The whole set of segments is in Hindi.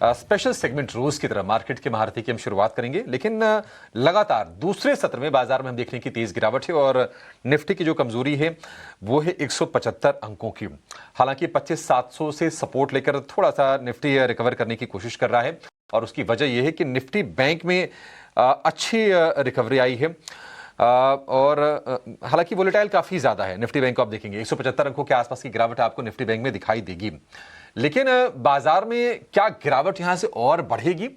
स्पेशल सेगमेंट रोज की तरह मार्केट के महारथी की हम शुरुआत करेंगे, लेकिन लगातार दूसरे सत्र में बाजार में हम देख रहे हैं कि तेज गिरावट है और निफ्टी की जो कमजोरी है वो है 175 अंकों की। हालांकि 25,700 से सपोर्ट लेकर थोड़ा सा निफ्टी रिकवर करने की कोशिश कर रहा है और उसकी वजह यह है कि निफ्टी बैंक में अच्छी रिकवरी आई है। और हालांकि वोलेटाइल काफी ज्यादा है निफ्टी बैंक को, आप देखेंगे 175 अंकों के आसपास की गिरावट आपको निफ्टी बैंक में दिखाई देगी। लेकिन बाजार में क्या गिरावट यहां से और बढ़ेगी?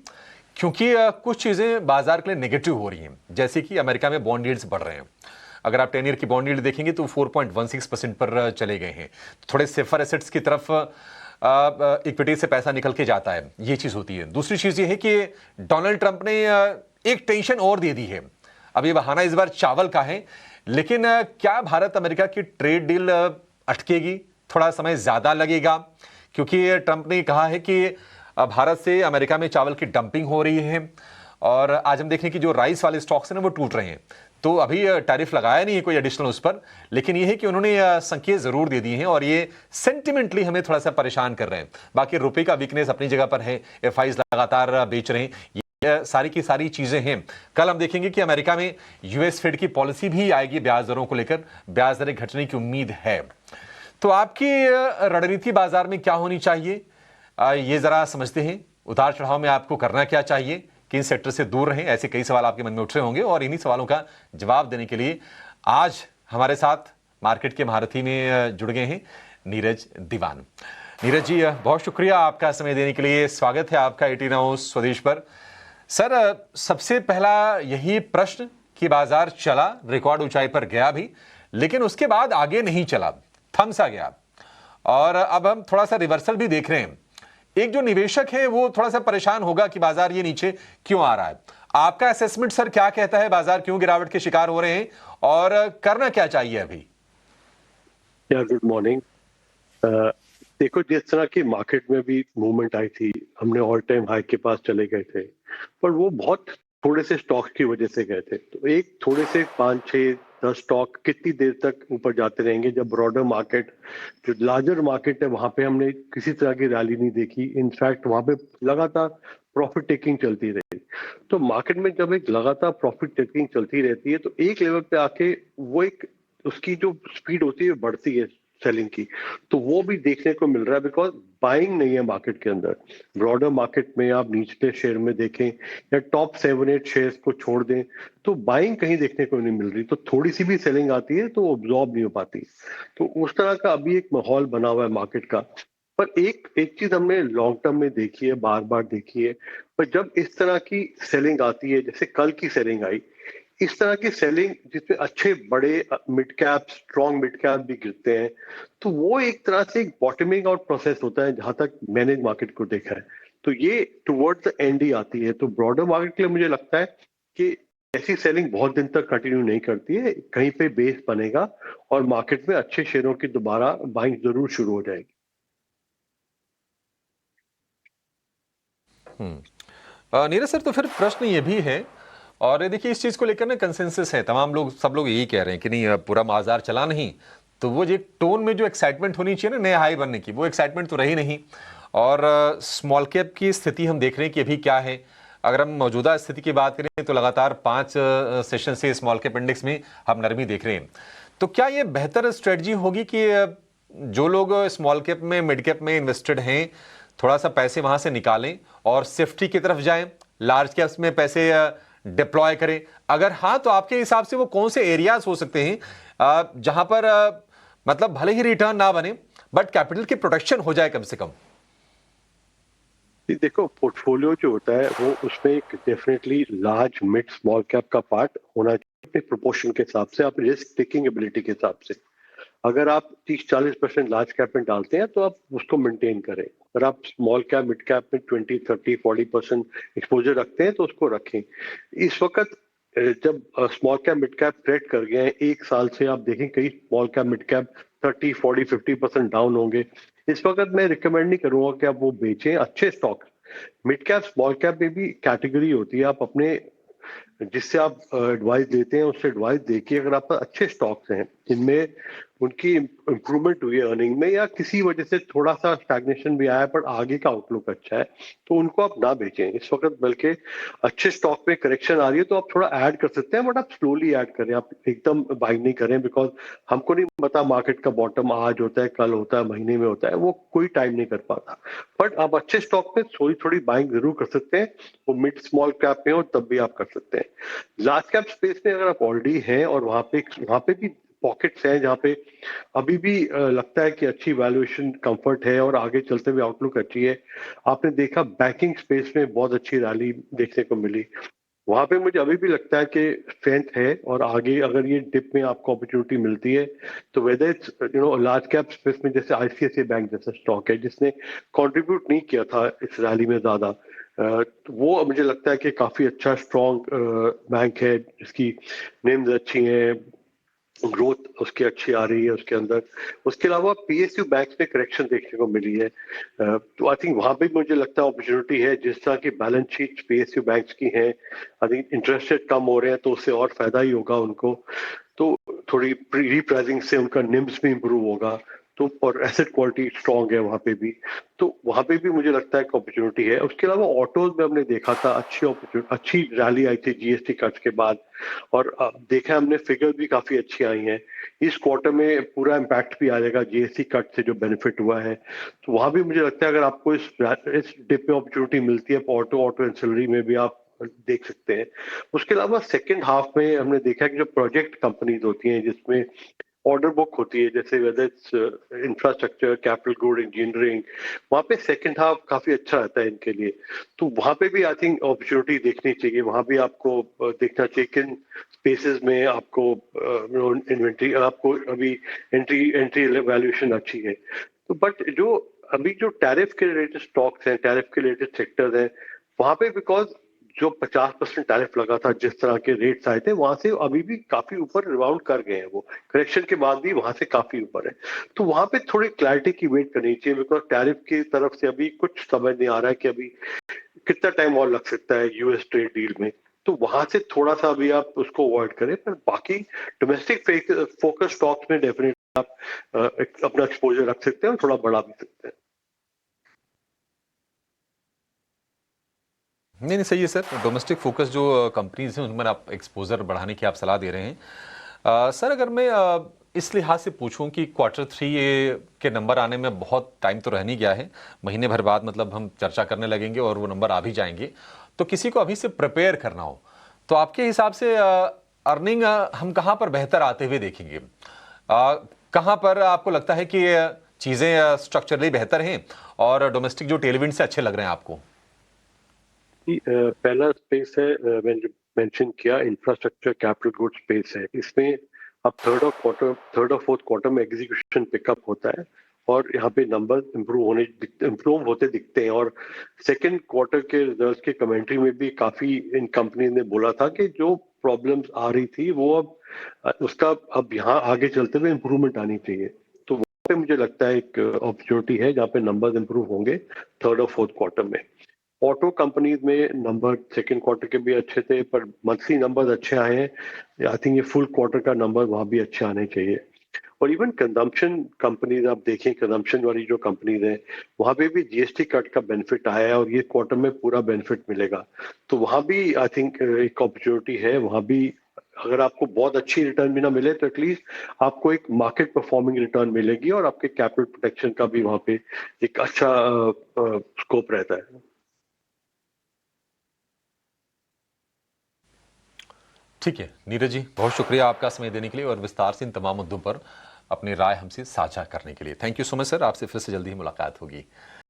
क्योंकि कुछ चीजें बाजार के लिए नेगेटिव हो रही हैं, जैसे कि अमेरिका में बॉन्ड यील्ड्स बढ़ रहे हैं। अगर आप 10 ईयर की बॉन्ड यील्ड देखेंगे तो 4.16% पर चले गए हैं। थोड़े सेफर एसेट्स की तरफ इक्विटी से पैसा निकल के जाता है, ये चीज होती है। दूसरी चीज ये है कि डोनाल्ड ट्रंप ने एक टेंशन और दे दी है। अब ये बहाना इस बार चावल का है, लेकिन क्या भारत अमेरिका की ट्रेड डील अटकेगी? थोड़ा समय ज्यादा लगेगा, क्योंकि ट्रंप ने कहा है कि भारत से अमेरिका में चावल की डंपिंग हो रही है और आज हम देखें कि जो राइस वाले स्टॉक्स हैं ना वो टूट रहे हैं। तो अभी टैरिफ लगाया नहीं है कोई एडिशनल उस पर, लेकिन यह है कि उन्होंने संकेत जरूर दे दिए हैं और ये सेंटिमेंटली हमें थोड़ा सा परेशान कर रहे हैं। बाकी रुपए का वीकनेस अपनी जगह पर है, एफआईज लगातार बेच रहे हैं, सारी की सारी चीजें हैं। कल हम देखेंगे कि अमेरिका में यूएस फेड की पॉलिसी भी आएगी ब्याज दरों को लेकर, ब्याज दरें घटने की उम्मीद है। तो आपकी रणनीति बाजार में क्या होनी चाहिए, ये जरा समझते हैं। उतार चढ़ाव में आपको करना क्या चाहिए, किन सेक्टर से दूर रहें, ऐसे कई सवाल आपके मन में उठ रहे होंगे और इन्हीं सवालों का जवाब देने के लिए आज हमारे साथ मार्केट के महारथी में जुड़ गए हैं नीरज दीवान। नीरज जी, बहुत शुक्रिया आपका समय देने के लिए। स्वागत है आपका 18 स्वदेश पर। सर, सबसे पहला यही प्रश्न कि बाजार चला, रिकॉर्ड ऊंचाई पर गया भी, लेकिन उसके बाद आगे नहीं चला, थम सा गया और अब हम थोड़ा सा रिवर्सल भी देख रहे हैं। एक जो निवेशक है वो थोड़ा सा परेशान होगा कि बाजार ये नीचे क्यों आ रहा है। आपका असेसमेंट सर क्या कहता है, बाजार क्यों गिरावट के शिकार हो रहे हैं और करना क्या चाहिए अभी? Good morning. देखो, जिस तरह की मार्केट में भी मूवमेंट आई थी, हमने ऑल टाइम हाई के पास चले गए थे, पर वो बहुत थोड़े से स्टॉक की वजह से गए थे। तो एक थोड़े से 5-6-10 स्टॉक कितनी देर तक ऊपर जाते रहेंगे, जब ब्रॉडर मार्केट, जो लार्जर मार्केट है, वहां पे हमने किसी तरह की रैली नहीं देखी। इनफैक्ट वहां पे लगातार प्रॉफिट टेकिंग चलती रही। तो मार्केट में जब एक लगातार प्रॉफिट टेकिंग चलती रहती है तो एक लेवल पे आके वो एक उसकी जो स्पीड होती है बढ़ती है सेलिंग की, तो वो भी देखने को मिल रहा है। बिकॉज बाइंग नहीं है मार्केट के अंदर। ब्रॉडर मार्केट में आप निचले शेयर में देखें या टॉप 7-8 शेयर्स को छोड़ दें तो बाइंग कहीं देखने को नहीं मिल रही। तो थोड़ी सी भी सेलिंग आती है तो ऑब्जॉर्ब नहीं हो पाती। तो उस तरह का अभी एक माहौल बना हुआ है मार्केट का। पर एक एक चीज हमने लॉन्ग टर्म में देखी है, बार बार देखी है, पर जब इस तरह की सेलिंग आती है, जैसे कल की सेलिंग आई, इस तरह की सेलिंग जिसमें अच्छे बड़े mid cap, strong mid cap भी गिरते हैं, तो वो एक तरह से एक बॉटमिंग आउट प्रोसेस होता है, जहां तक मैंने मार्केट को देखा है। तो ये टुवर्ड्स द एंड ही आती है। तो ब्रॉडर मार्केट के लिए मुझे लगता है कि ऐसी सेलिंग बहुत दिन तक कंटिन्यू नहीं करती है, कहीं पे बेस बनेगा और मार्केट में अच्छे शेयरों की दोबारा बाइंग जरूर शुरू हो जाएगी। नीरज सर, तो फिर प्रश्न ये भी है, और देखिए इस चीज को लेकर ना कंसेंसस है, तमाम लोग, सब लोग यही कह रहे हैं कि नहीं पूरा बाजार चला नहीं, तो वो जो टोन में जो एक्साइटमेंट होनी चाहिए ना नए हाई बनने की, वो एक्साइटमेंट तो रही नहीं। और स्मॉल कैप की स्थिति हम देख रहे हैं कि अभी क्या है। अगर हम मौजूदा स्थिति की बात करें तो लगातार 5 सेशन से स्मॉल कैप इंडेक्स में हम नरमी देख रहे हैं। तो क्या ये बेहतर स्ट्रेटजी होगी कि जो लोग स्मॉल कैप में, मिड कैप में इन्वेस्टेड हैं, थोड़ा सा पैसे वहां से निकालें और सेफ्टी की तरफ जाएं, लार्ज कैप्स में पैसे डिप्लॉय करें? अगर हाँ, तो आपके हिसाब से वो कौन से एरियाज हो सकते हैं जहां पर मतलब भले ही रिटर्न ना बने बट कैपिटल की प्रोटेक्शन हो जाए कम से कम? देखो, पोर्टफोलियो जो होता है वो उसमें एक definitely large mid small cap का पार्ट होना चाहिए प्रोपोर्शन के हिसाब से, आप रिस्क टेकिंग एबिलिटी के हिसाब से। अगर आप 30-40% लार्ज कैप में डालते हैं तो आप उसको मेंटेन करें। अगर आप स्मॉल कैप, मिड कैप में 20-30-40% एक्सपोजर रखते हैं तो उसको रखें। इस वक्त जब small cap mid cap credit कर गए हैं, एक साल से आप देखें कई small cap mid cap 30-40-50% down होंगे। इस वक्त मैं रिकमेंड नहीं करूंगा कि आप वो बेचें अच्छे stock. Mid cap small cap में भी कैटेगरी होती है, आप अपने जिससे आप एडवाइस देते हैं उससे एडवाइस देखिए। अगर आप अच्छे स्टॉक्स हैं जिनमें उनकी इम्प्रूवमेंट हुई है अर्निंग में, या किसी वजह से थोड़ा सा स्टैग्नेशन भी आया पर आगे का आउटलुक अच्छा है, तो उनको आप ना बेचें इस वक्त। बल्कि अच्छे स्टॉक में करेक्शन आ रही है तो आप थोड़ा ऐड कर सकते हैं, बट आप स्लोली ऐड करें, आप एकदम बाइंग नहीं करें, बिकॉज हमको नहीं पता मार्केट का बॉटम आज होता है, कल होता है, महीने में होता है, वो कोई टाइम नहीं कर पाता। बट आप अच्छे स्टॉक में थोड़ी थोड़ी बाइंग जरूर कर सकते हैं, वो मिड स्मॉल कैप में हो तब भी आप कर सकते हैं। लार्ज कैप स्पेस में अगर आप ऑलरेडी हैं और वहां पे भी पॉकेट्स हैं जहाँ पे अभी भी लगता है कि अच्छी वैल्यूएशन कंफर्ट है और आगे चलते हुए आउटलुक अच्छी है। आपने देखा बैंकिंग स्पेस में बहुत अच्छी रैली देखने को मिली, वहां पे मुझे अभी भी लगता है कि स्ट्रेंथ है, और आगे अगर ये डिप में आपको अपॉर्चुनिटी मिलती है तो whether it's large cap space में, जैसे आईसीआईसीआई बैंक जैसा स्टॉक है जिसने कंट्रीब्यूट नहीं किया था इस रैली में ज्यादा, तो वो मुझे लगता है कि काफी अच्छा स्ट्रॉन्ग बैंक है जिसकी नेम्स अच्छी हैं, ग्रोथ उसकी अच्छी आ रही है उसके अंदर। उसके अलावा पीएसयू बैंक में करेक्शन देखने को मिली है, तो आई थिंक वहां पे मुझे लगता है अपॉर्चुनिटी है। जिस तरह की बैलेंस शीट पीएसयू बैंक्स की हैं, आई थिंक इंटरेस्ट रेट कम हो रहे हैं तो उससे और फायदा ही होगा उनको, तो थोड़ी रीप्राइसिंग से उनका निम्स भी इंप्रूव होगा, तो और एसेट क्वालिटी स्ट्रांग है वहां पे भी, तो वहां पे भी मुझे लगता है कि अपॉर्चुनिटी है। उसके अलावा ऑटोज में हमने देखा था अच्छी रैली आई थी जीएसटी कट के बाद, और देखा हमने फिगर भी काफी अच्छी आई हैं। इस क्वार्टर में पूरा इम्पैक्ट भी आ जाएगा जीएसटी कट से जो बेनिफिट हुआ है, तो वहां भी मुझे लगता है अगर आपको इस डिप में अपॉर्चुनिटी मिलती है ऑटो एंसिलरी में भी आप देख सकते हैं। उसके अलावा सेकेंड हाफ में हमने देखा कि जो प्रोजेक्ट कंपनीज होती हैं जिसमें ऑर्डर बुक होती है, जैसे whether it's infrastructure, capital good, engineering, वहाँ पे सेकंड हाफ काफी अच्छा रहता है इनके लिए, तो वहाँ पे भी आई थिंक अपॉर्चुनिटी देखनी चाहिए। वहाँ भी आपको देखना चाहिए किन स्पेसेस में आपको इन्वेंट्री, आपको अभी एंट्री वैल्यूएशन अच्छी है। तो बट जो टैरिफ के रिलेटेड स्टॉक्स हैं, टैरिफ के रिलेटेड सेक्टर्स हैं, वहाँ पे बिकॉज जो 50% टैरिफ लगा था, जिस तरह के रेट्स आए थे, वहां से अभी भी काफी ऊपर रिबाउंड कर गए हैं, वो करेक्शन के बाद भी वहां से काफी ऊपर है। तो वहां पे थोड़ी क्लैरिटी की वेट करनी चाहिए, बिकॉज टैरिफ की तरफ से अभी कुछ समझ नहीं आ रहा है कि अभी कितना टाइम और लग सकता है यूएस ट्रेड डील में, तो वहां से थोड़ा सा अभी आप उसको अवॉइड करें। पर बाकी डोमेस्टिक फोकस स्टॉक्स में डेफिनेटली आप अपना एक्सपोजर रख सकते हैं और थोड़ा बढ़ा भी सकते हैं। नहीं नहीं, सही है सर। डोमेस्टिक फोकस जो कंपनीज हैं उनमें आप एक्सपोजर बढ़ाने की आप सलाह दे रहे हैं। सर अगर मैं इस लिहाज से पूछूं कि Q3 के नंबर आने में बहुत टाइम तो रह नहीं गया है, महीने भर बाद मतलब हम चर्चा करने लगेंगे और वो नंबर आ भी जाएंगे, तो किसी को अभी से प्रिपेयर करना हो तो आपके हिसाब से अर्निंग हम कहाँ पर बेहतर आते हुए देखेंगे? कहाँ पर आपको लगता है कि चीज़ें स्ट्रक्चरली बेहतर हैं और डोमेस्टिक जो टेलविंड से अच्छे लग रहे हैं आपको? पहला स्पेस है, मैंने मेंशन किया, इंफ्रास्ट्रक्चर कैपिटल गुड स्पेस है। इसमें अब थर्ड और फोर्थ क्वार्टर में एग्जीक्यूशन पिकअप होता है और यहाँ पे नंबर इम्प्रूव होते दिखते हैं। और सेकंड क्वार्टर के रिजल्ट्स के कमेंट्री में भी काफी इन कंपनी ने बोला था कि जो प्रॉब्लम्स आ रही थी वो अब उसका अब यहाँ आगे चलते हुए इम्प्रूवमेंट आनी चाहिए। तो वहाँ पे मुझे लगता है एक अपॉर्चुनिटी है जहाँ पे नंबर्स इम्प्रूव होंगे थर्ड और फोर्थ क्वार्टर में। ऑटो कंपनीज में नंबर सेकंड क्वार्टर के भी अच्छे थे, पर मंथली नंबर्स अच्छे आए हैं। आई थिंक ये फुल क्वार्टर का नंबर वहां भी अच्छे आने चाहिए। और इवन कंजम्पशन कंपनीज आप देखें, कंजम्पशन वाली जो कंपनीज हैं वहां पे भी जीएसटी कट का बेनिफिट आया है और ये क्वार्टर में पूरा बेनिफिट मिलेगा, तो वहां भी आई थिंक एक अपॉर्चुनिटी है। वहां भी अगर आपको बहुत अच्छी रिटर्न भी ना मिले तो एटलीस्ट आपको एक मार्केट परफॉर्मिंग रिटर्न मिलेगी और आपके कैपिटल प्रोटेक्शन का भी वहां पे एक अच्छा स्कोप रहता है। ठीक है नीरज जी, बहुत शुक्रिया आपका समय देने के लिए और विस्तार से इन तमाम मुद्दों पर अपनी राय हमसे साझा करने के लिए। Thank you so much sir, आपसे फिर से जल्दी ही मुलाकात होगी।